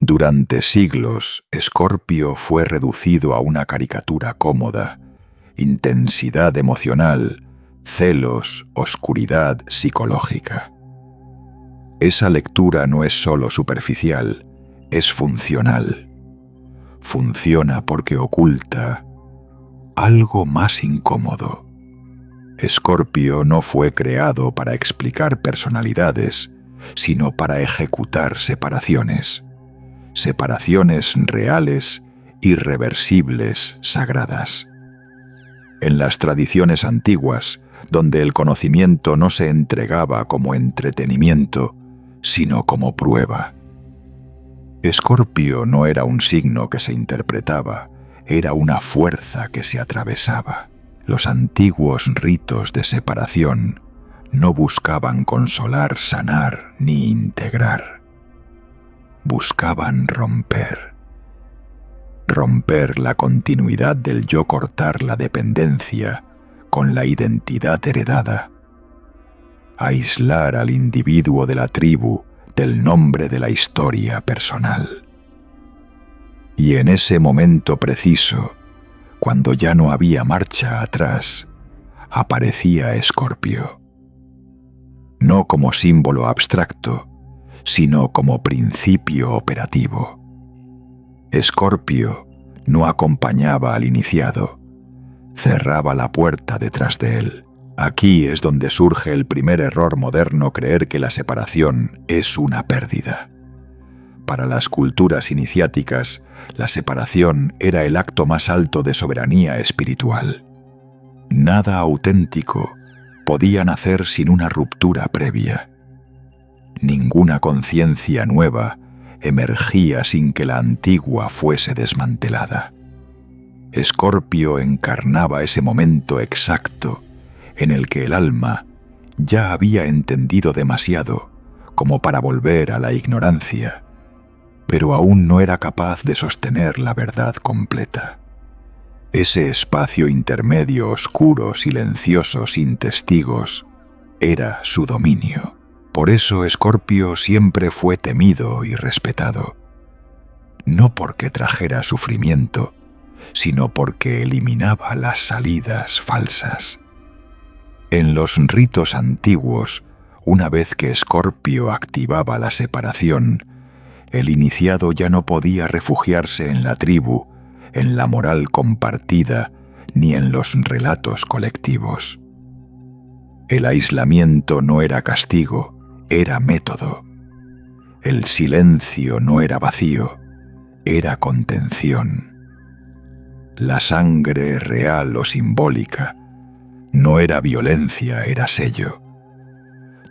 Durante siglos, Escorpio fue reducido a una caricatura cómoda: intensidad emocional, celos, oscuridad psicológica. Esa lectura no es solo superficial, es funcional. Funciona porque oculta algo más incómodo. Escorpio no fue creado para explicar personalidades, sino para ejecutar separaciones. Separaciones reales, irreversibles, sagradas. En las tradiciones antiguas, donde el conocimiento no se entregaba como entretenimiento, sino como prueba. Escorpio no era un signo que se interpretaba, era una fuerza que se atravesaba. Los antiguos ritos de separación no buscaban consolar, sanar ni integrar. Buscaban romper. Romper la continuidad del yo, cortar la dependencia con la identidad heredada. Aislar al individuo de la tribu del nombre de la historia personal. Y en ese momento preciso, cuando ya no había marcha atrás, aparecía Escorpio. No como símbolo abstracto, sino como principio operativo. Escorpio no acompañaba al iniciado, cerraba la puerta detrás de él. Aquí es donde surge el primer error moderno: creer que la separación es una pérdida. Para las culturas iniciáticas, la separación era el acto más alto de soberanía espiritual. Nada auténtico podía nacer sin una ruptura previa. Ninguna conciencia nueva emergía sin que la antigua fuese desmantelada. Escorpio encarnaba ese momento exacto en el que el alma ya había entendido demasiado como para volver a la ignorancia, pero aún no era capaz de sostener la verdad completa. Ese espacio intermedio, oscuro, silencioso, sin testigos, era su dominio. Por eso Escorpio siempre fue temido y respetado, no porque trajera sufrimiento, sino porque eliminaba las salidas falsas. En los ritos antiguos, una vez que Escorpio activaba la separación, el iniciado ya no podía refugiarse en la tribu, en la moral compartida, ni en los relatos colectivos. El aislamiento no era castigo, era método. El silencio no era vacío, era contención. La sangre real o simbólica no era violencia, era sello.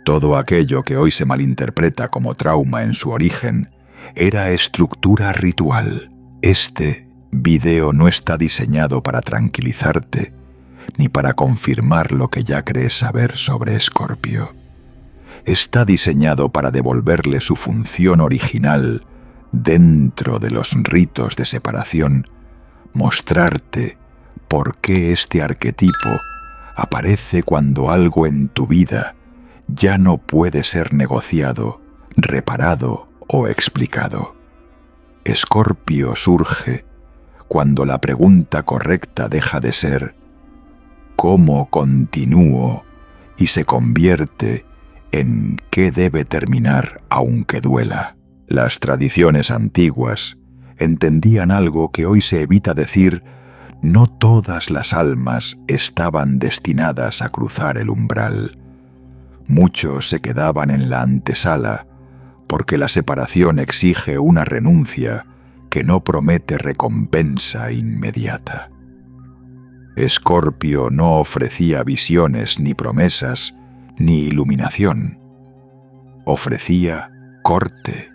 Todo aquello que hoy se malinterpreta como trauma en su origen era estructura ritual. Este video no está diseñado para tranquilizarte ni para confirmar lo que ya crees saber sobre Escorpio. Está diseñado para devolverle su función original dentro de los ritos de separación, mostrarte por qué este arquetipo aparece cuando algo en tu vida ya no puede ser negociado, reparado o explicado. Escorpio surge cuando la pregunta correcta deja de ser ¿cómo continúo? Y se convierte en ¿qué debe terminar aunque duela? Las tradiciones antiguas entendían algo que hoy se evita decir: no todas las almas estaban destinadas a cruzar el umbral. Muchos se quedaban en la antesala porque la separación exige una renuncia que no promete recompensa inmediata. Escorpio no ofrecía visiones ni promesas ni iluminación. Ofrecía corte.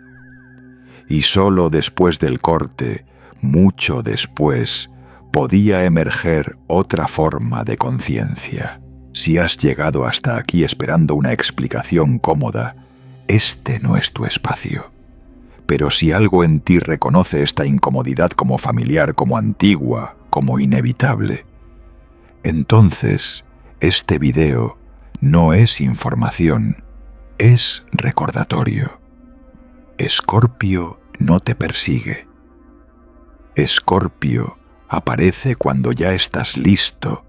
Y solo después del corte, mucho después, podía emerger otra forma de conciencia. Si has llegado hasta aquí esperando una explicación cómoda, este no es tu espacio. Pero si algo en ti reconoce esta incomodidad como familiar, como antigua, como inevitable, entonces este video no es información, es recordatorio. Escorpio no te persigue. Escorpio aparece cuando ya estás listo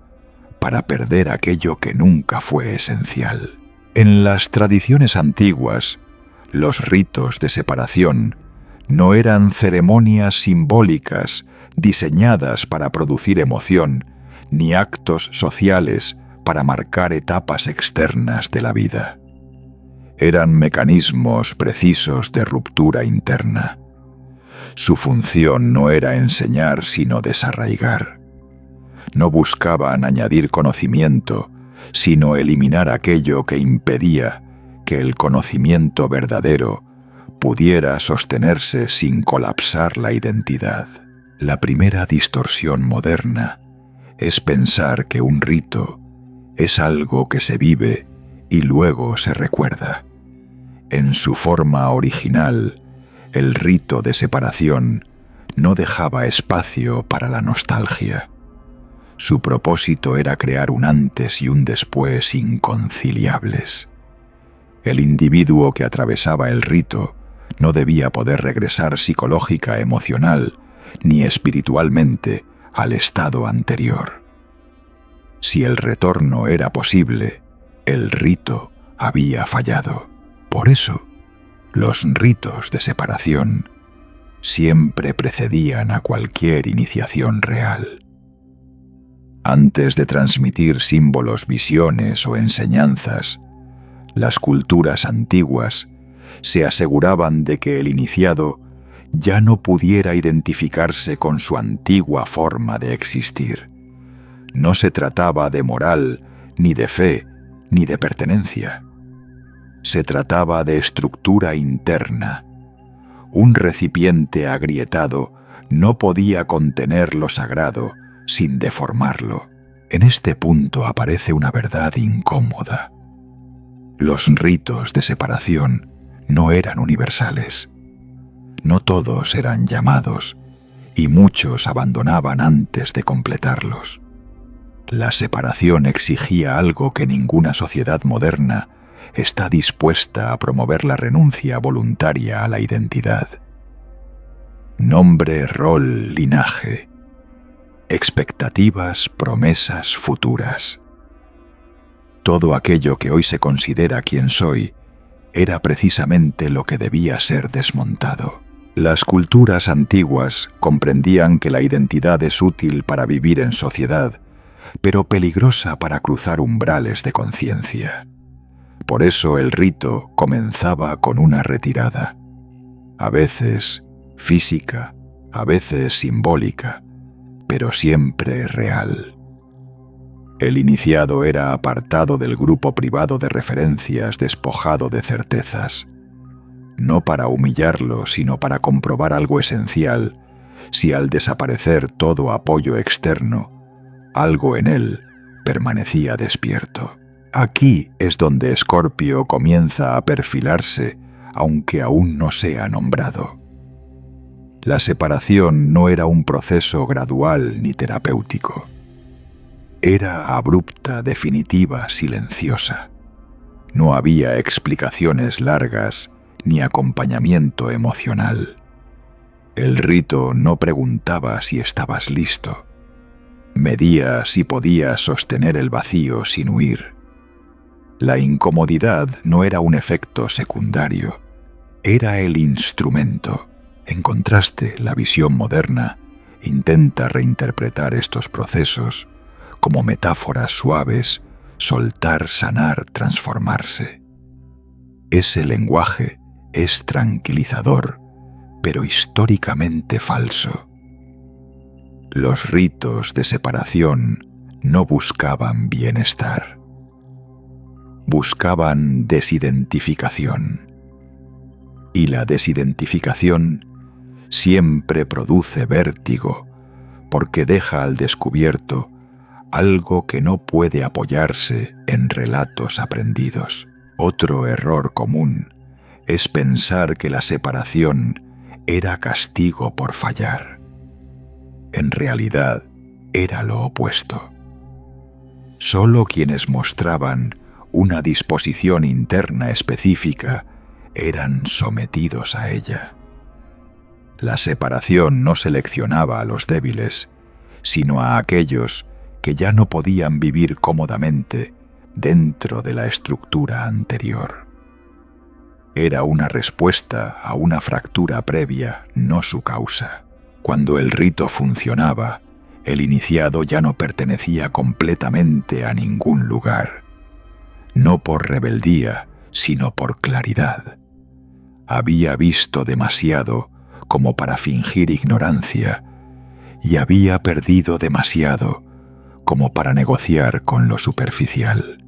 para perder aquello que nunca fue esencial. En las tradiciones antiguas, los ritos de separación no eran ceremonias simbólicas diseñadas para producir emoción, ni actos sociales para marcar etapas externas de la vida. Eran mecanismos precisos de ruptura interna. Su función no era enseñar, sino desarraigar. No buscaban añadir conocimiento, sino eliminar aquello que impedía que el conocimiento verdadero pudiera sostenerse sin colapsar la identidad. La primera distorsión moderna es pensar que un rito es algo que se vive y luego se recuerda. En su forma original, el rito de separación no dejaba espacio para la nostalgia. Su propósito era crear un antes y un después inconciliables. El individuo que atravesaba el rito no debía poder regresar psicológica, emocional, ni espiritualmente al estado anterior. Si el retorno era posible, el rito había fallado. Por eso, los ritos de separación siempre precedían a cualquier iniciación real. Antes de transmitir símbolos, visiones o enseñanzas, las culturas antiguas se aseguraban de que el iniciado ya no pudiera identificarse con su antigua forma de existir. No se trataba de moral, ni de fe, ni de pertenencia. Se trataba de estructura interna. Un recipiente agrietado no podía contener lo sagrado sin deformarlo. En este punto aparece una verdad incómoda. Los ritos de separación no eran universales. No todos eran llamados, y muchos abandonaban antes de completarlos. La separación exigía algo que ninguna sociedad moderna está dispuesta a promover: la renuncia voluntaria a la identidad. Nombre, rol, linaje. Expectativas, promesas futuras. Todo aquello que hoy se considera quien soy era precisamente lo que debía ser desmontado. Las culturas antiguas comprendían que la identidad es útil para vivir en sociedad, pero peligrosa para cruzar umbrales de conciencia. Por eso el rito comenzaba con una retirada, a veces física, a veces simbólica, pero siempre real. El iniciado era apartado del grupo privado de referencias, despojado de certezas, no para humillarlo, sino para comprobar algo esencial: si al desaparecer todo apoyo externo, algo en él permanecía despierto. Aquí es donde Escorpio comienza a perfilarse, aunque aún no sea nombrado. La separación no era un proceso gradual ni terapéutico. Era abrupta, definitiva, silenciosa. No había explicaciones largas ni acompañamiento emocional. El rito no preguntaba si estabas listo. Medía si podías sostener el vacío sin huir. La incomodidad no era un efecto secundario, era el instrumento. En contraste, la visión moderna intenta reinterpretar estos procesos como metáforas suaves: soltar, sanar, transformarse. Ese lenguaje es tranquilizador, pero históricamente falso. Los ritos de separación no buscaban bienestar. Buscaban desidentificación. Y la desidentificación siempre produce vértigo, porque deja al descubierto algo que no puede apoyarse en relatos aprendidos. Otro error común es pensar que la separación era castigo por fallar. En realidad, era lo opuesto. Solo quienes mostraban una disposición interna específica eran sometidos a ella. La separación no seleccionaba a los débiles, sino a aquellos que ya no podían vivir cómodamente dentro de la estructura anterior. Era una respuesta a una fractura previa, no su causa. Cuando el rito funcionaba, el iniciado ya no pertenecía completamente a ningún lugar, no por rebeldía, sino por claridad. Había visto demasiado como para fingir ignorancia y había perdido demasiado como para negociar con lo superficial.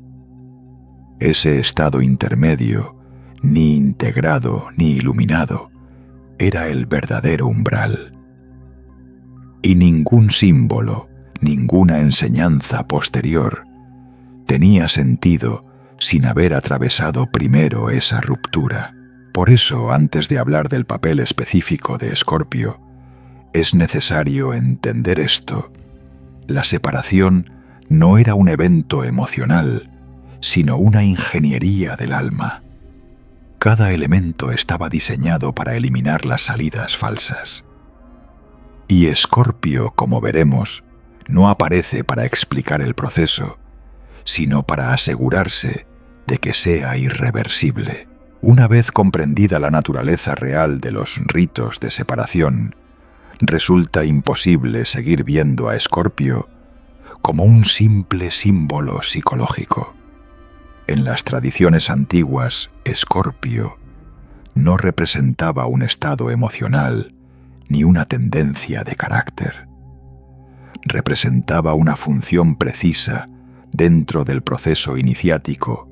Ese estado intermedio, ni integrado ni iluminado, era el verdadero umbral. Y ningún símbolo, ninguna enseñanza posterior tenía sentido sin haber atravesado primero esa ruptura. Por eso, antes de hablar del papel específico de Escorpio, es necesario entender esto. La separación no era un evento emocional, sino una ingeniería del alma. Cada elemento estaba diseñado para eliminar las salidas falsas. Y Escorpio, como veremos, no aparece para explicar el proceso, sino para asegurarse de que sea irreversible. Una vez comprendida la naturaleza real de los ritos de separación, resulta imposible seguir viendo a Escorpio como un simple símbolo psicológico. En las tradiciones antiguas, Escorpio no representaba un estado emocional ni una tendencia de carácter. Representaba una función precisa dentro del proceso iniciático,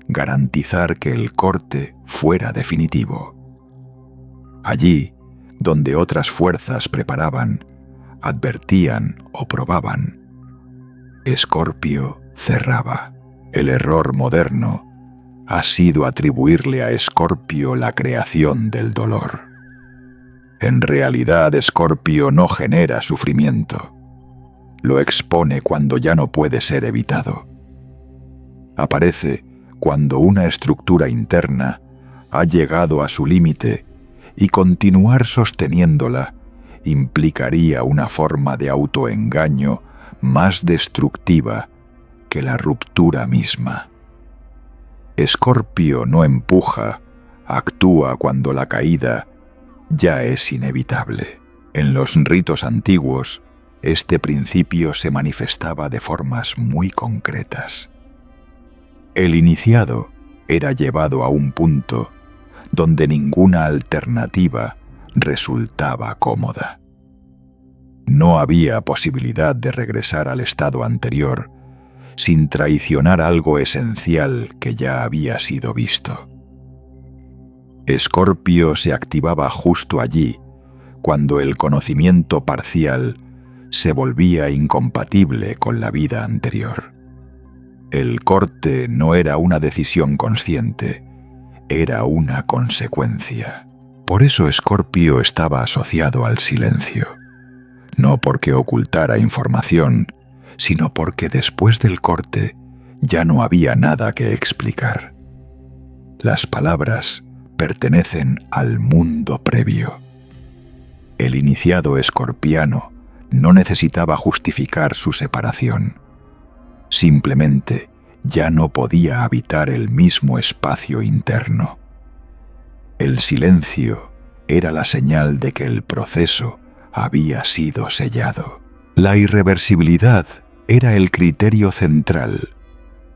garantizar que el corte fuera definitivo. Allí, donde otras fuerzas preparaban, advertían o probaban, Escorpio cerraba. El error moderno ha sido atribuirle a Escorpio la creación del dolor. En realidad, Escorpio no genera sufrimiento. Lo expone cuando ya no puede ser evitado. Aparece cuando una estructura interna ha llegado a su límite y continuar sosteniéndola implicaría una forma de autoengaño más destructiva que la ruptura misma. Escorpio no empuja, actúa cuando la caída ya es inevitable. En los ritos antiguos, este principio se manifestaba de formas muy concretas. El iniciado era llevado a un punto donde ninguna alternativa resultaba cómoda. No había posibilidad de regresar al estado anterior sin traicionar algo esencial que ya había sido visto. Escorpio se activaba justo allí, cuando el conocimiento parcial se volvía incompatible con la vida anterior. El corte no era una decisión consciente, era una consecuencia. Por eso Escorpio estaba asociado al silencio, no porque ocultara información, sino porque después del corte ya no había nada que explicar. Las palabras pertenecen al mundo previo. El iniciado escorpiano no necesitaba justificar su separación. Simplemente ya no podía habitar el mismo espacio interno. El silencio era la señal de que el proceso había sido sellado. La irreversibilidad era el criterio central.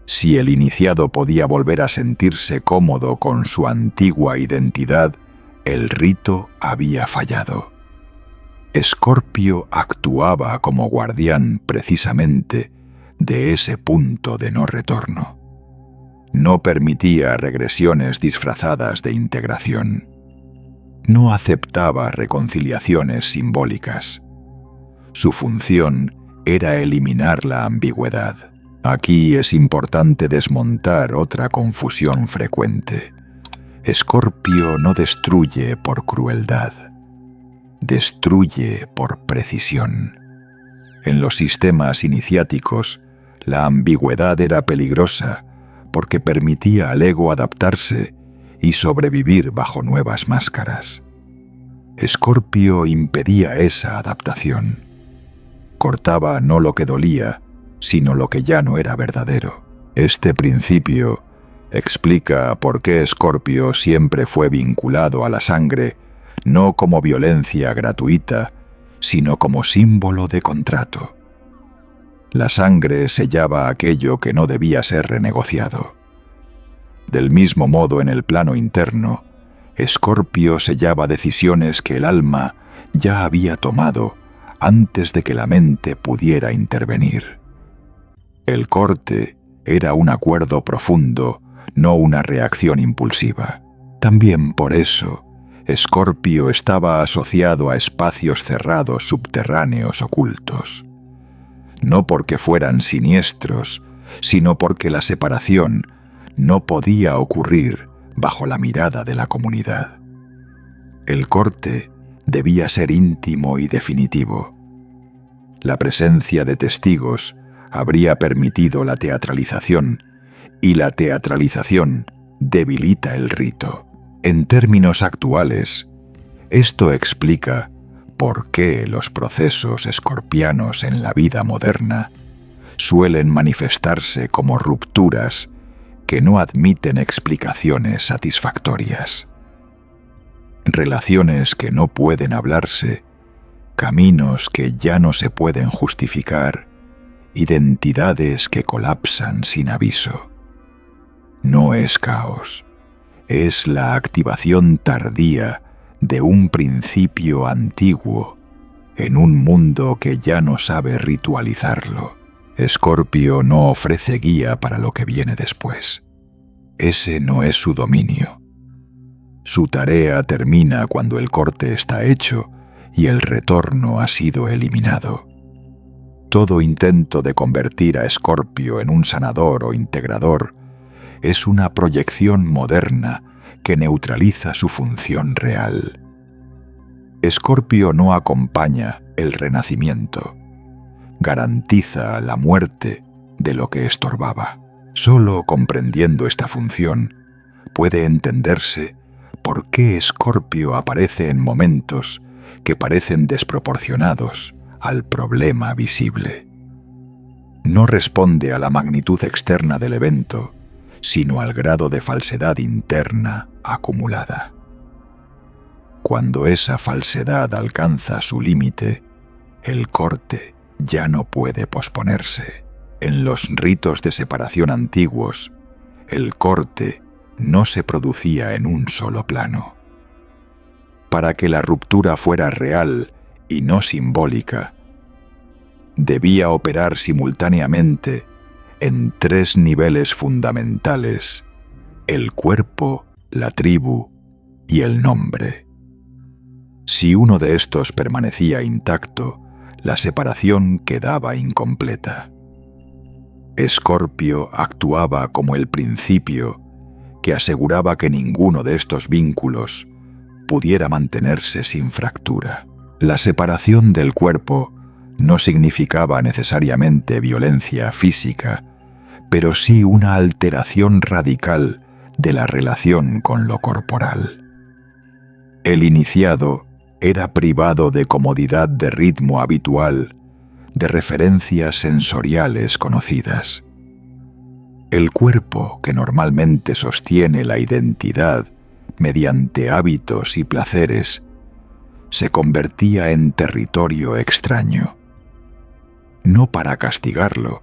Si el iniciado podía volver a sentirse cómodo con su antigua identidad, el rito había fallado. Escorpio actuaba como guardián precisamente de ese punto de no retorno. No permitía regresiones disfrazadas de integración. No aceptaba reconciliaciones simbólicas. Su función era eliminar la ambigüedad. Aquí es importante desmontar otra confusión frecuente. Escorpio no destruye por crueldad, destruye por precisión. En los sistemas iniciáticos, la ambigüedad era peligrosa porque permitía al ego adaptarse y sobrevivir bajo nuevas máscaras. Escorpio impedía esa adaptación. Cortaba no lo que dolía, sino lo que ya no era verdadero. Este principio explica por qué Escorpio siempre fue vinculado a la sangre, no como violencia gratuita, sino como símbolo de contrato. La sangre sellaba aquello que no debía ser renegociado. Del mismo modo, en el plano interno, Escorpio sellaba decisiones que el alma ya había tomado antes de que la mente pudiera intervenir. El corte era un acuerdo profundo, no una reacción impulsiva. También por eso, Escorpio estaba asociado a espacios cerrados subterráneos ocultos. No porque fueran siniestros, sino porque la separación no podía ocurrir bajo la mirada de la comunidad. El corte debía ser íntimo y definitivo. La presencia de testigos habría permitido la teatralización, y la teatralización debilita el rito. En términos actuales, esto explica por qué los procesos escorpianos en la vida moderna suelen manifestarse como rupturas que no admiten explicaciones satisfactorias. Relaciones que no pueden hablarse, caminos que ya no se pueden justificar, identidades que colapsan sin aviso. No es caos, es la activación tardía de un principio antiguo en un mundo que ya no sabe ritualizarlo. Escorpio no ofrece guía para lo que viene después. Ese no es su dominio. Su tarea termina cuando el corte está hecho y el retorno ha sido eliminado. Todo intento de convertir a Escorpio en un sanador o integrador es una proyección moderna que neutraliza su función real. Escorpio no acompaña el renacimiento, garantiza la muerte de lo que estorbaba. Solo comprendiendo esta función puede entenderse por qué Escorpio aparece en momentos que parecen desproporcionados al problema visible. No responde a la magnitud externa del evento, sino al grado de falsedad interna acumulada. Cuando esa falsedad alcanza su límite, el corte ya no puede posponerse. En los ritos de separación antiguos, el corte no se producía en un solo plano. Para que la ruptura fuera real y no simbólica, debía operar simultáneamente en 3 niveles fundamentales: el cuerpo, la tribu y el nombre. Si uno de estos permanecía intacto, la separación quedaba incompleta. Escorpio actuaba como el principio que aseguraba que ninguno de estos vínculos pudiera mantenerse sin fractura. La separación del cuerpo no significaba necesariamente violencia física, pero sí una alteración radical de la relación con lo corporal. El iniciado era privado de comodidad de ritmo habitual, de referencias sensoriales conocidas. El cuerpo, que normalmente sostiene la identidad mediante hábitos y placeres, se convertía en territorio extraño. No para castigarlo,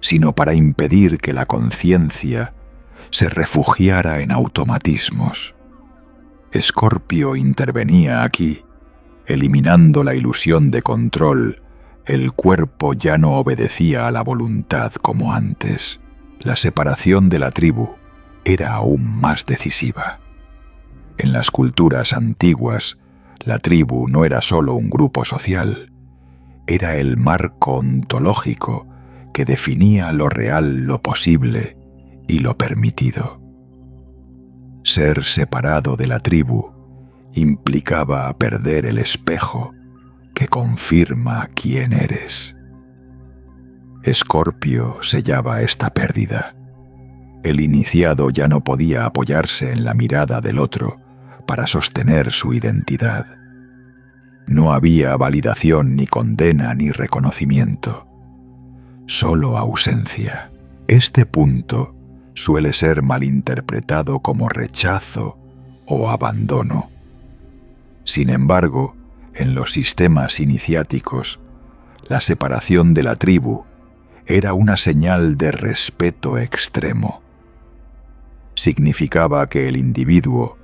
sino para impedir que la conciencia se refugiara en automatismos. Escorpio intervenía aquí, eliminando la ilusión de control. El cuerpo ya no obedecía a la voluntad como antes. La separación de la tribu era aún más decisiva. En las culturas antiguas, la tribu no era solo un grupo social, era el marco ontológico que definía lo real, lo posible y lo permitido. Ser separado de la tribu implicaba perder el espejo que confirma quién eres. Escorpio sellaba esta pérdida. El iniciado ya no podía apoyarse en la mirada del otro para sostener su identidad. No había validación, ni condena, ni reconocimiento. Solo ausencia. Este punto suele ser malinterpretado como rechazo o abandono. Sin embargo, en los sistemas iniciáticos, la separación de la tribu era una señal de respeto extremo. Significaba que el individuo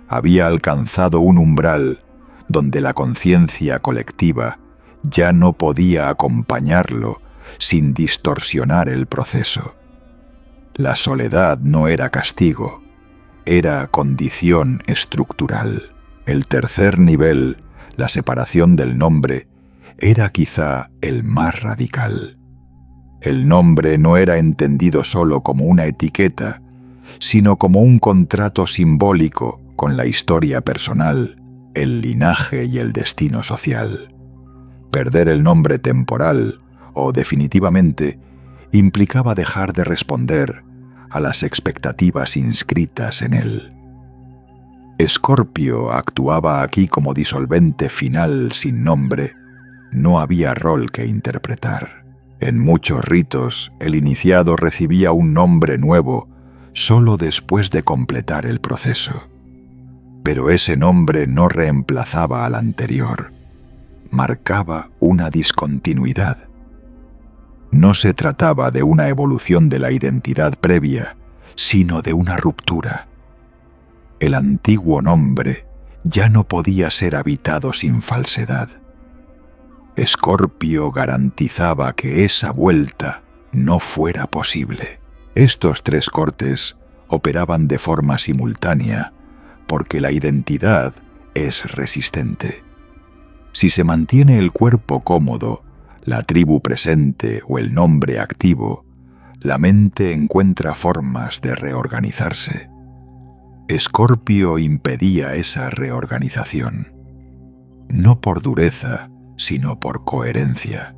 había alcanzado un umbral donde la conciencia colectiva ya no podía acompañarlo sin distorsionar el proceso. La soledad no era castigo, era condición estructural. El tercer nivel, la separación del nombre, era quizá el más radical. El nombre no era entendido solo como una etiqueta, sino como un contrato simbólico con la historia personal, el linaje y el destino social. Perder el nombre temporal o definitivamente implicaba dejar de responder a las expectativas inscritas en él. Escorpio actuaba aquí como disolvente final sin nombre. No había rol que interpretar. En muchos ritos, el iniciado recibía un nombre nuevo solo después de completar el proceso. Pero ese nombre no reemplazaba al anterior. Marcaba una discontinuidad. No se trataba de una evolución de la identidad previa, sino de una ruptura. El antiguo nombre ya no podía ser habitado sin falsedad. Escorpio garantizaba que esa vuelta no fuera posible. Estos tres cortes operaban de forma simultánea porque la identidad es resistente. Si se mantiene el cuerpo cómodo, la tribu presente o el nombre activo, la mente encuentra formas de reorganizarse. Escorpio impedía esa reorganización, no por dureza, sino por coherencia.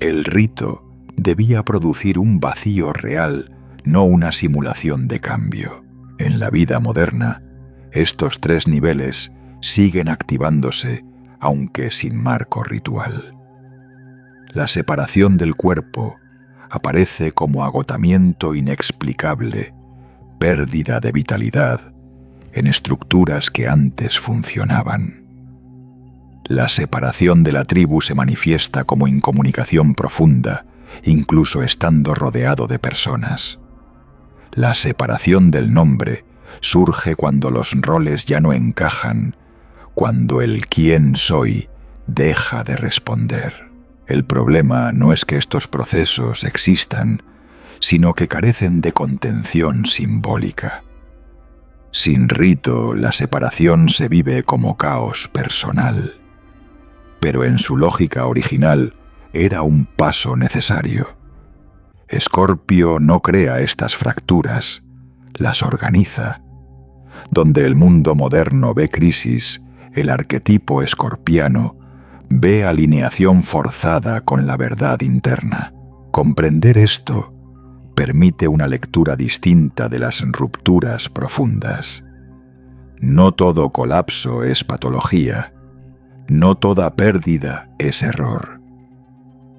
El rito debía producir un vacío real, no una simulación de cambio. En la vida moderna, estos tres niveles siguen activándose, aunque sin marco ritual. La separación del cuerpo aparece como agotamiento inexplicable, pérdida de vitalidad en estructuras que antes funcionaban. La separación de la tribu se manifiesta como incomunicación profunda, incluso estando rodeado de personas. La separación del nombre surge cuando los roles ya no encajan, cuando el quién soy deja de responder. El problema no es que estos procesos existan, sino que carecen de contención simbólica. Sin rito, la separación se vive como caos personal, pero en su lógica original era un paso necesario. Escorpio no crea estas fracturas, las organiza. Donde el mundo moderno ve crisis, el arquetipo escorpiano ve alineación forzada con la verdad interna. Comprender esto permite una lectura distinta de las rupturas profundas. No todo colapso es patología, no toda pérdida es error.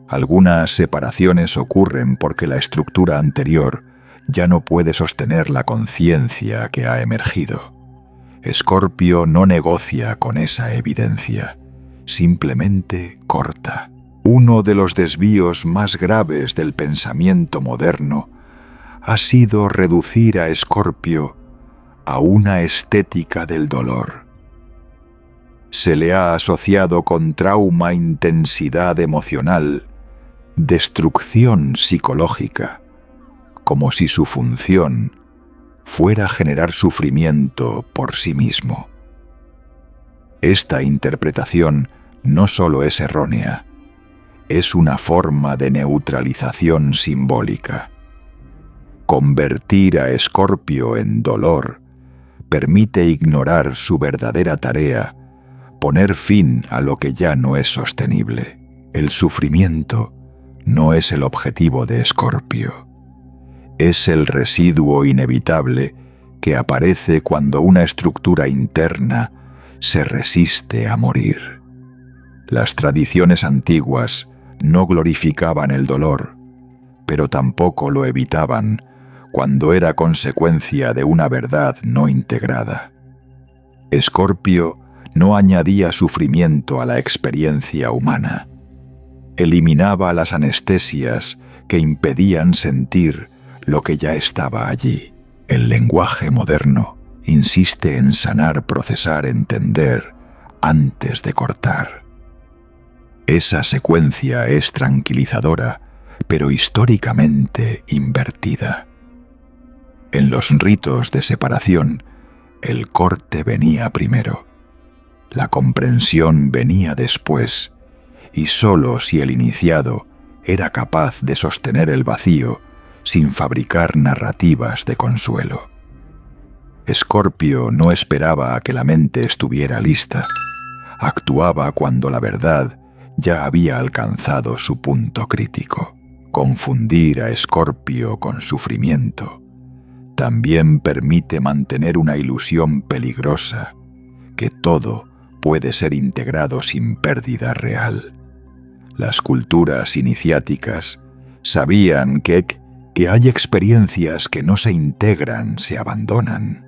Algunas separaciones ocurren porque la estructura anterior ya no puede sostener la conciencia que ha emergido. Escorpio no negocia con esa evidencia, simplemente corta. Uno de los desvíos más graves del pensamiento moderno ha sido reducir a Escorpio a una estética del dolor. Se le ha asociado con trauma, intensidad emocional, destrucción psicológica, como si su función fuera generar sufrimiento por sí mismo. Esta interpretación no solo es errónea, es una forma de neutralización simbólica. Convertir a Escorpio en dolor permite ignorar su verdadera tarea, poner fin a lo que ya no es sostenible. El sufrimiento no es el objetivo de Escorpio. Es el residuo inevitable que aparece cuando una estructura interna se resiste a morir. Las tradiciones antiguas no glorificaban el dolor, pero tampoco lo evitaban cuando era consecuencia de una verdad no integrada. Escorpio no añadía sufrimiento a la experiencia humana. Eliminaba las anestesias que impedían sentir lo que ya estaba allí. El lenguaje moderno insiste en sanar, procesar, entender antes de cortar. Esa secuencia es tranquilizadora, pero históricamente invertida. En los ritos de separación, el corte venía primero. La comprensión venía después, y sólo si el iniciado era capaz de sostener el vacío sin fabricar narrativas de consuelo. Escorpio no esperaba a que la mente estuviera lista. Actuaba cuando la verdad ya había alcanzado su punto crítico. Confundir a Escorpio con sufrimiento también permite mantener una ilusión peligrosa, que todo puede ser integrado sin pérdida real. Las culturas iniciáticas sabían que hay experiencias que no se integran, se abandonan.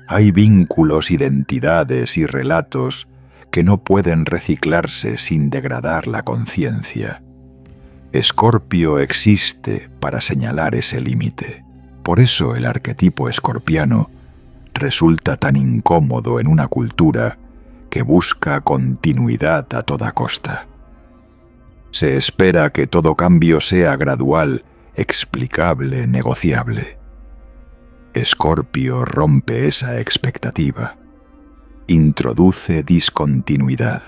Hay vínculos, identidades y relatos que no pueden reciclarse sin degradar la conciencia. Escorpio existe para señalar ese límite. Por eso el arquetipo escorpiano resulta tan incómodo en una cultura que busca continuidad a toda costa. Se espera que todo cambio sea gradual, explicable, negociable. Escorpio rompe esa expectativa. Introduce discontinuidad.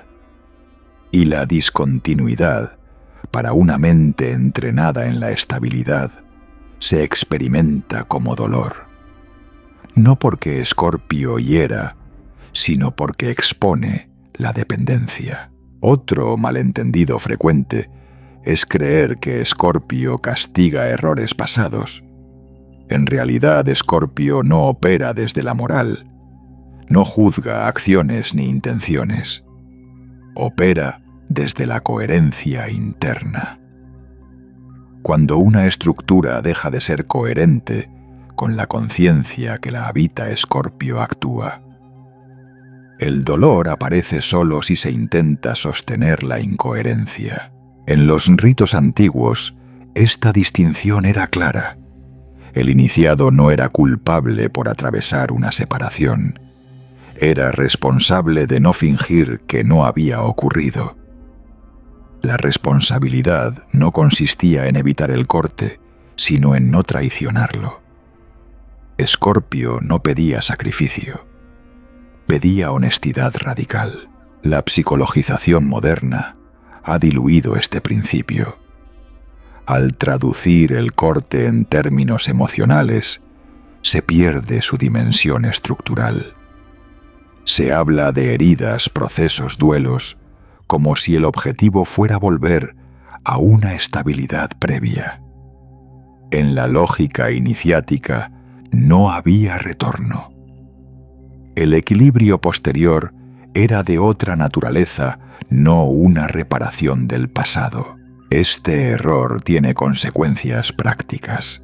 Y la discontinuidad, para una mente entrenada en la estabilidad, se experimenta como dolor. No porque Escorpio hiera, sino porque expone la dependencia. Otro malentendido frecuente es creer que Escorpio castiga errores pasados. En realidad, Escorpio no opera desde la moral, no juzga acciones ni intenciones. Opera desde la coherencia interna. Cuando una estructura deja de ser coherente con la conciencia que la habita, Escorpio actúa. El dolor aparece solo si se intenta sostener la incoherencia. En los ritos antiguos, esta distinción era clara. El iniciado no era culpable por atravesar una separación. Era responsable de no fingir que no había ocurrido. La responsabilidad no consistía en evitar el corte, sino en no traicionarlo. Escorpio no pedía sacrificio. Pedía honestidad radical. La psicologización moderna ha diluido este principio. Al traducir el corte en términos emocionales, se pierde su dimensión estructural. Se habla de heridas, procesos, duelos, como si el objetivo fuera volver a una estabilidad previa. En la lógica iniciática no había retorno. El equilibrio posterior era de otra naturaleza, no una reparación del pasado. Este error tiene consecuencias prácticas.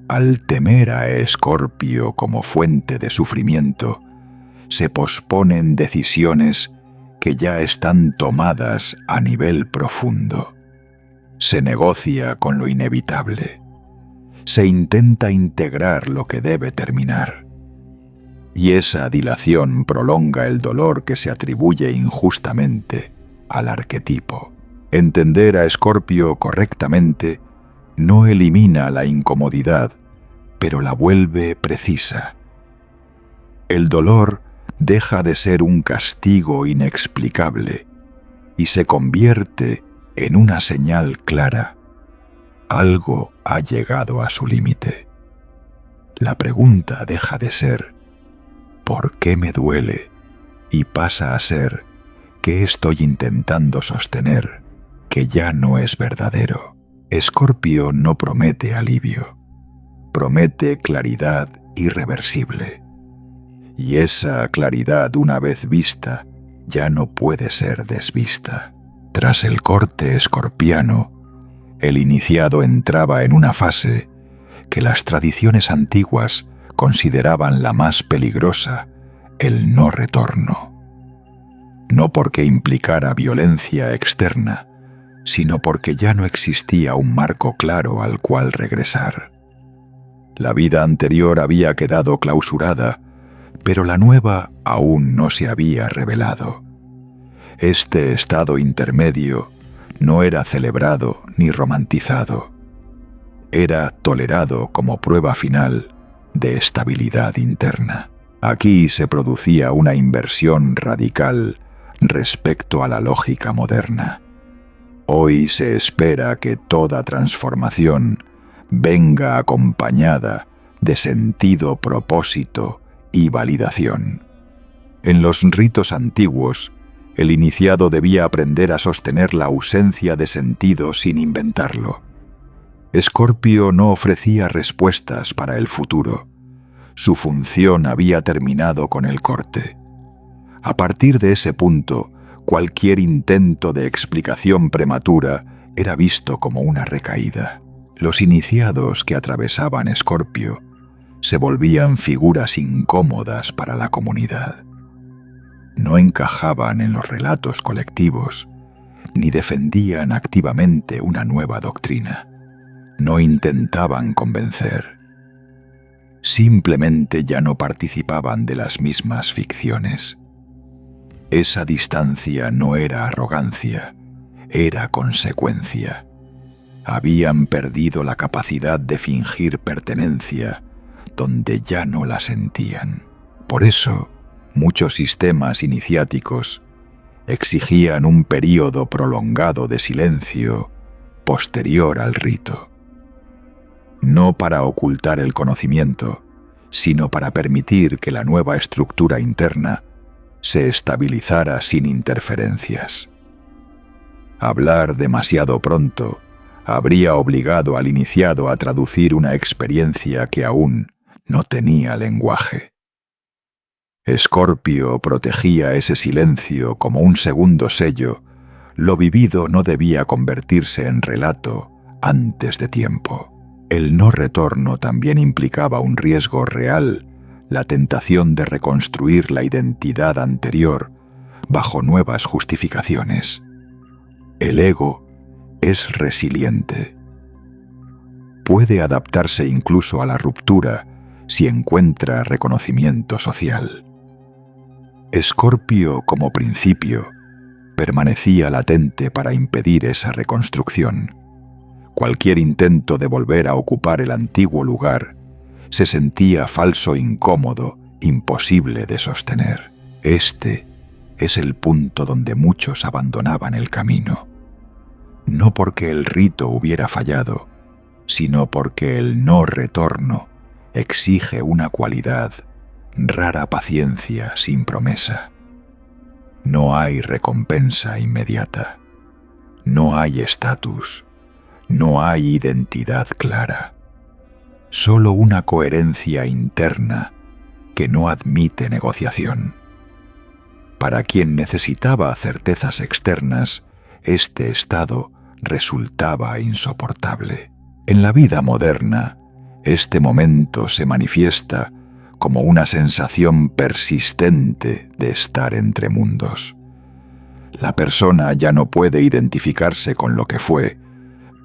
Al temer a Escorpio como fuente de sufrimiento, se posponen decisiones que ya están tomadas a nivel profundo. Se negocia con lo inevitable. Se intenta integrar lo que debe terminar. Y esa dilación prolonga el dolor que se atribuye injustamente al arquetipo. Entender a Escorpio correctamente no elimina la incomodidad, pero la vuelve precisa. El dolor deja de ser un castigo inexplicable y se convierte en una señal clara. Algo ha llegado a su límite. La pregunta deja de ser ¿por qué me duele? Y pasa a ser ¿qué estoy intentando sostener que ya no es verdadero? Escorpio no promete alivio, promete claridad irreversible. Y esa claridad, una vez vista, ya no puede ser desvista. Tras el corte escorpiano, el iniciado entraba en una fase que las tradiciones antiguas consideraban la más peligrosa, el no retorno. No porque implicara violencia externa, sino porque ya no existía un marco claro al cual regresar. La vida anterior había quedado clausurada, pero la nueva aún no se había revelado. Este estado intermedio no era celebrado ni romantizado. Era tolerado como prueba final de estabilidad interna. Aquí se producía una inversión radical respecto a la lógica moderna. Hoy se espera que toda transformación venga acompañada de sentido, propósito y validación. En los ritos antiguos, el iniciado debía aprender a sostener la ausencia de sentido sin inventarlo. Escorpio no ofrecía respuestas para el futuro. Su función había terminado con el corte. A partir de ese punto, cualquier intento de explicación prematura era visto como una recaída. Los iniciados que atravesaban Escorpio se volvían figuras incómodas para la comunidad. No encajaban en los relatos colectivos, ni defendían activamente una nueva doctrina. No intentaban convencer. Simplemente ya no participaban de las mismas ficciones. Esa distancia no era arrogancia, era consecuencia. Habían perdido la capacidad de fingir pertenencia donde ya no la sentían. Por eso, muchos sistemas iniciáticos exigían un período prolongado de silencio posterior al rito. No para ocultar el conocimiento, sino para permitir que la nueva estructura interna se estabilizara sin interferencias. Hablar demasiado pronto habría obligado al iniciado a traducir una experiencia que aún no tenía lenguaje. Escorpio protegía ese silencio como un segundo sello. Lo vivido no debía convertirse en relato antes de tiempo. El no retorno también implicaba un riesgo real, la tentación de reconstruir la identidad anterior bajo nuevas justificaciones. El ego es resiliente. Puede adaptarse incluso a la ruptura si encuentra reconocimiento social. Escorpio, como principio, permanecía latente para impedir esa reconstrucción. Cualquier intento de volver a ocupar el antiguo lugar se sentía falso, incómodo, imposible de sostener. Este es el punto donde muchos abandonaban el camino. No porque el rito hubiera fallado, sino porque el no retorno exige una cualidad, rara paciencia sin promesa. No hay recompensa inmediata. No hay estatus. No hay identidad clara. Solo una coherencia interna que no admite negociación. Para quien necesitaba certezas externas, este estado resultaba insoportable. En la vida moderna, este momento se manifiesta como una sensación persistente de estar entre mundos. La persona ya no puede identificarse con lo que fue,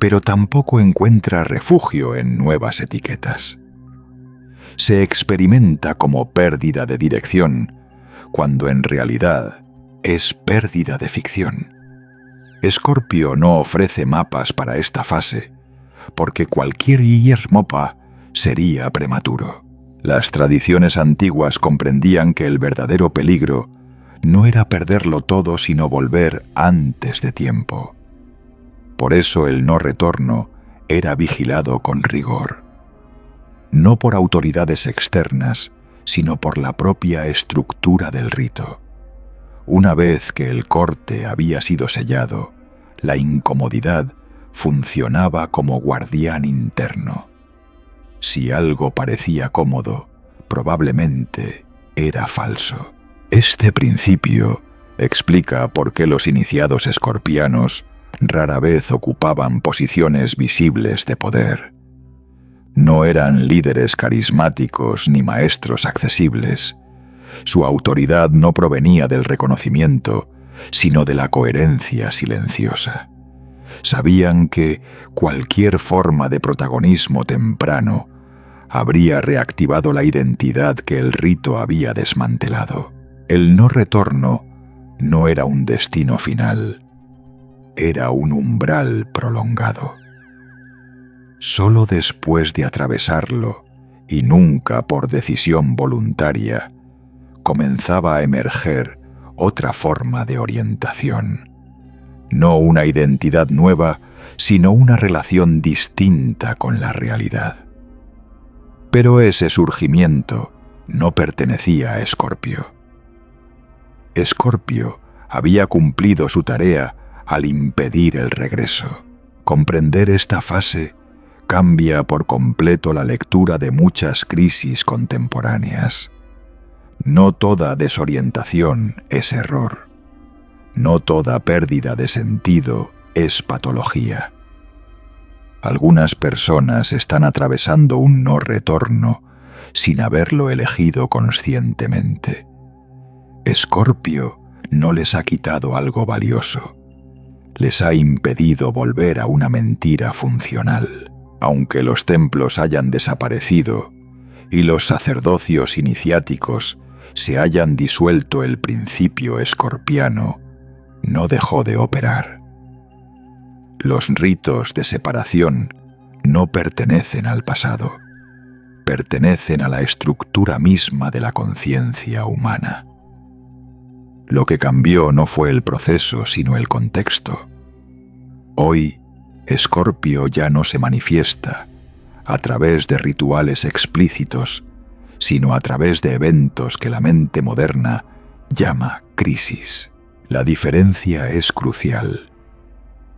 pero tampoco encuentra refugio en nuevas etiquetas. Se experimenta como pérdida de dirección, cuando en realidad es pérdida de ficción. Escorpio no ofrece mapas para esta fase, porque cualquier mapa sería prematuro. Las tradiciones antiguas comprendían que el verdadero peligro no era perderlo todo, sino volver antes de tiempo. Por eso el no retorno era vigilado con rigor. No por autoridades externas, sino por la propia estructura del rito. Una vez que el corte había sido sellado, la incomodidad funcionaba como guardián interno. Si algo parecía cómodo, probablemente era falso. Este principio Explica por qué los iniciados escorpianos rara vez ocupaban posiciones visibles de poder. No eran líderes carismáticos ni maestros accesibles. Su autoridad no provenía del reconocimiento, sino de la coherencia silenciosa. Sabían que cualquier forma de protagonismo temprano habría reactivado la identidad que el rito había desmantelado. El no retorno no era un destino final, era un umbral prolongado. Solo después de atravesarlo, y nunca por decisión voluntaria, comenzaba a emerger otra forma de orientación. No una identidad nueva, sino una relación distinta con la realidad. Pero ese surgimiento no pertenecía a Escorpio. Escorpio había cumplido su tarea al impedir el regreso. Comprender esta fase cambia por completo la lectura de muchas crisis contemporáneas. No toda desorientación es error. No toda pérdida de sentido es patología. Algunas personas están atravesando un no retorno sin haberlo elegido conscientemente. Escorpio no les ha quitado algo valioso. Les ha impedido volver a una mentira funcional. Aunque los templos hayan desaparecido y los sacerdocios iniciáticos se hayan disuelto, el principio escorpiano no dejó de operar. Los ritos de separación no pertenecen al pasado, pertenecen a la estructura misma de la conciencia humana. Lo que cambió no fue el proceso, sino el contexto. Hoy, Escorpio ya no se manifiesta a través de rituales explícitos, sino a través de eventos que la mente moderna llama crisis. La diferencia es crucial.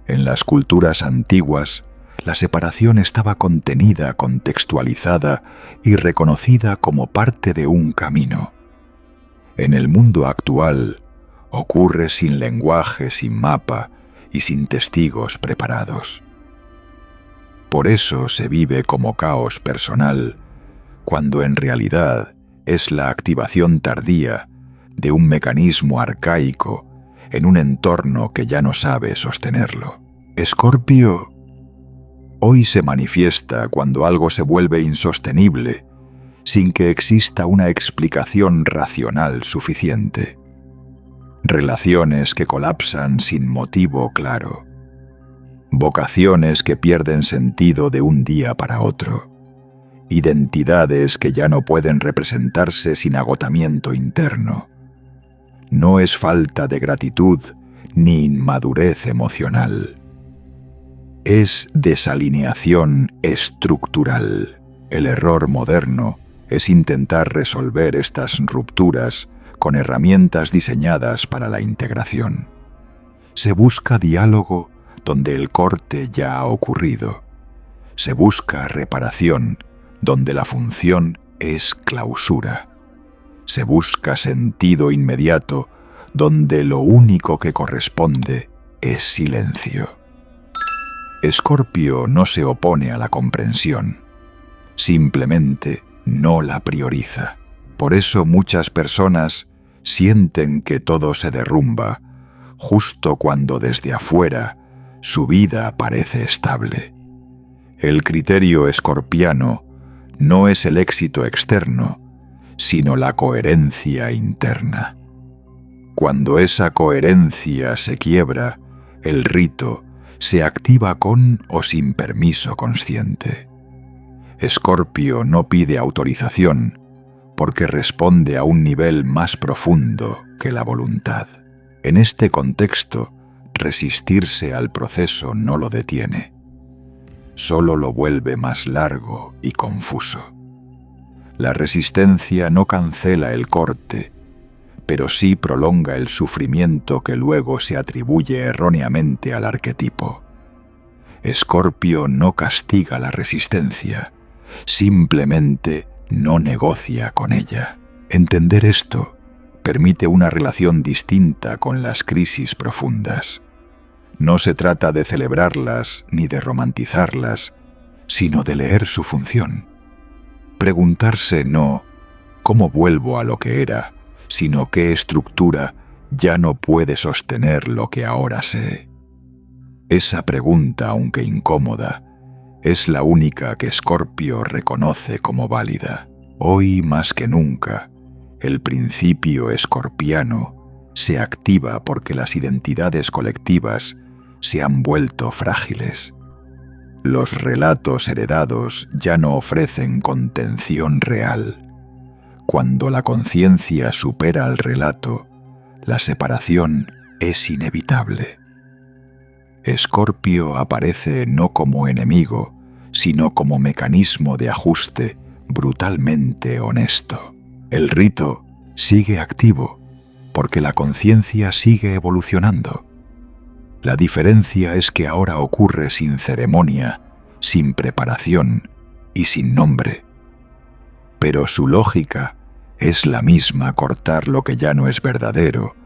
En las culturas antiguas, la separación estaba contenida, contextualizada y reconocida como parte de un camino. En el mundo actual, ocurre sin lenguaje, sin mapa y sin testigos preparados. Por eso se vive como caos personal, cuando en realidad es la activación tardía de un mecanismo arcaico en un entorno que ya no sabe sostenerlo. Escorpio hoy se manifiesta cuando algo se vuelve insostenible, sin que exista una explicación racional suficiente. Relaciones que colapsan sin motivo claro. Vocaciones que pierden sentido de un día para otro. Identidades que ya no pueden representarse sin agotamiento interno. No es falta de gratitud ni inmadurez emocional. Es desalineación estructural. El error moderno es intentar resolver estas rupturas con herramientas diseñadas para la integración. Se busca diálogo donde el corte ya ha ocurrido. Se busca reparación donde la función es clausura. Se busca sentido inmediato donde lo único que corresponde es silencio. Escorpio no se opone a la comprensión, simplemente no la prioriza. Por eso muchas personas sienten que todo se derrumba justo cuando desde afuera su vida parece estable. El criterio escorpiano no es el éxito externo, sino la coherencia interna. Cuando esa coherencia se quiebra, el rito se activa con o sin permiso consciente. Escorpio no pide autorización, porque responde a un nivel más profundo que la voluntad. En este contexto, resistirse al proceso no lo detiene, solo lo vuelve más largo y confuso. La resistencia no cancela el corte, pero sí prolonga el sufrimiento que luego se atribuye erróneamente al arquetipo. Escorpio no castiga la resistencia, simplemente no negocia con ella. Entender esto permite una relación distinta con las crisis profundas. No se trata de celebrarlas ni de romantizarlas, sino de leer su función. Preguntarse no ¿cómo vuelvo a lo que era?, sino qué estructura ya no puede sostener lo que ahora sé. Esa pregunta, aunque incómoda, es la única que Scorpio reconoce como válida. Hoy más que nunca, el principio escorpiano se activa porque las identidades colectivas se han vuelto frágiles. Los relatos heredados ya no ofrecen contención real. Cuando la conciencia supera al relato, la separación es inevitable. Escorpio aparece no como enemigo, sino como mecanismo de ajuste brutalmente honesto. El rito sigue activo porque la conciencia sigue evolucionando. La diferencia es que ahora ocurre sin ceremonia, sin preparación y sin nombre. Pero su lógica es la misma: cortar lo que ya no es verdadero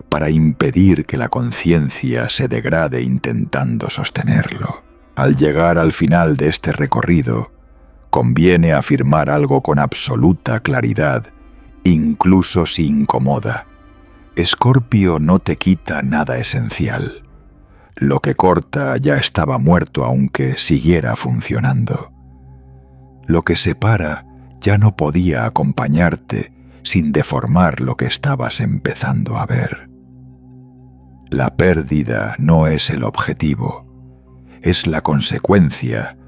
para impedir que la conciencia se degrade intentando sostenerlo. Al llegar al final de este recorrido, conviene afirmar algo con absoluta claridad, incluso si incomoda. Escorpio no te quita nada esencial. Lo que corta ya estaba muerto aunque siguiera funcionando. Lo que separa ya no podía acompañarte sin deformar lo que estabas empezando a ver. La pérdida no es el objetivo, es la consecuencia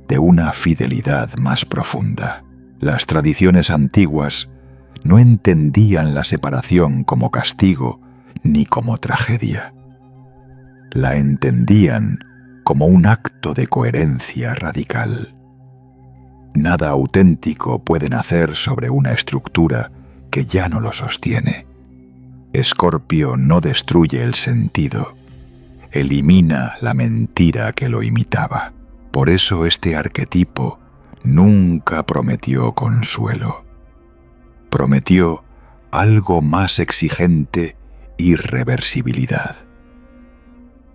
de una fidelidad más profunda. Las tradiciones antiguas no entendían la separación como castigo ni como tragedia. La entendían como un acto de coherencia radical. Nada auténtico puede nacer sobre una estructura que ya no lo sostiene. Escorpio no destruye el sentido, elimina la mentira que lo imitaba. Por eso este arquetipo nunca prometió consuelo. Prometió algo más exigente y reversibilidad.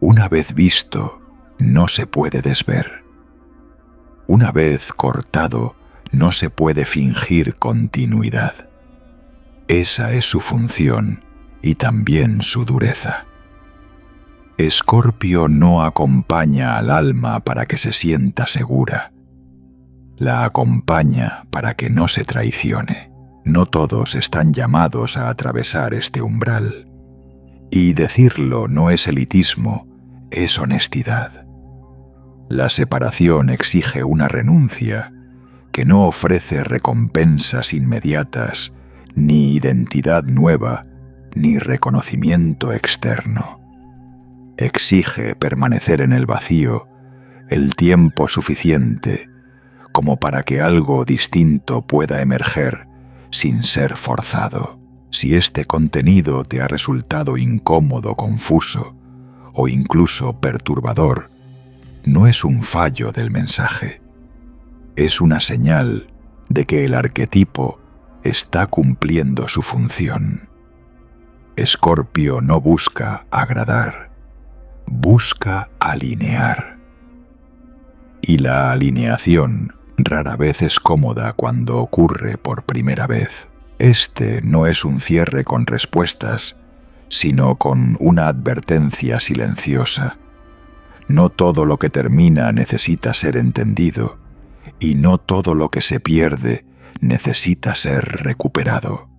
Una vez visto, no se puede desver. Una vez cortado, no se puede fingir continuidad. Esa es su función y también su dureza. Escorpio no acompaña al alma para que se sienta segura. La acompaña para que no se traicione. No todos están llamados a atravesar este umbral. Y decirlo no es elitismo, es honestidad. La separación exige una renuncia que no ofrece recompensas inmediatas, ni identidad nueva, ni reconocimiento externo. Exige permanecer en el vacío el tiempo suficiente como para que algo distinto pueda emerger sin ser forzado. Si este contenido te ha resultado incómodo, confuso o incluso perturbador, no es un fallo del mensaje. Es una señal de que el arquetipo está cumpliendo su función. Escorpio no busca agradar, busca alinear. Y la alineación rara vez es cómoda cuando ocurre por primera vez. Este no es un cierre con respuestas, sino con una advertencia silenciosa. No todo lo que termina necesita ser entendido, y no todo lo que se pierde necesita ser recuperado.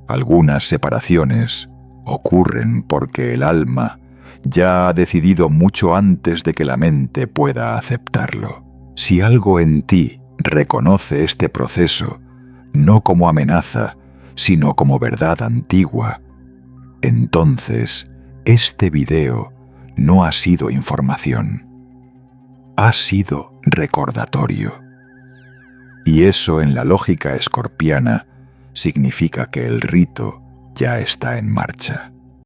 Algunas separaciones ocurren porque el alma ya ha decidido mucho antes de que la mente pueda aceptarlo. Si algo en ti reconoce este proceso, no como amenaza, sino como verdad antigua, entonces este video no ha sido información, ha sido recordatorio. Y eso en la lógica escorpiana significa que el rito ya está en marcha.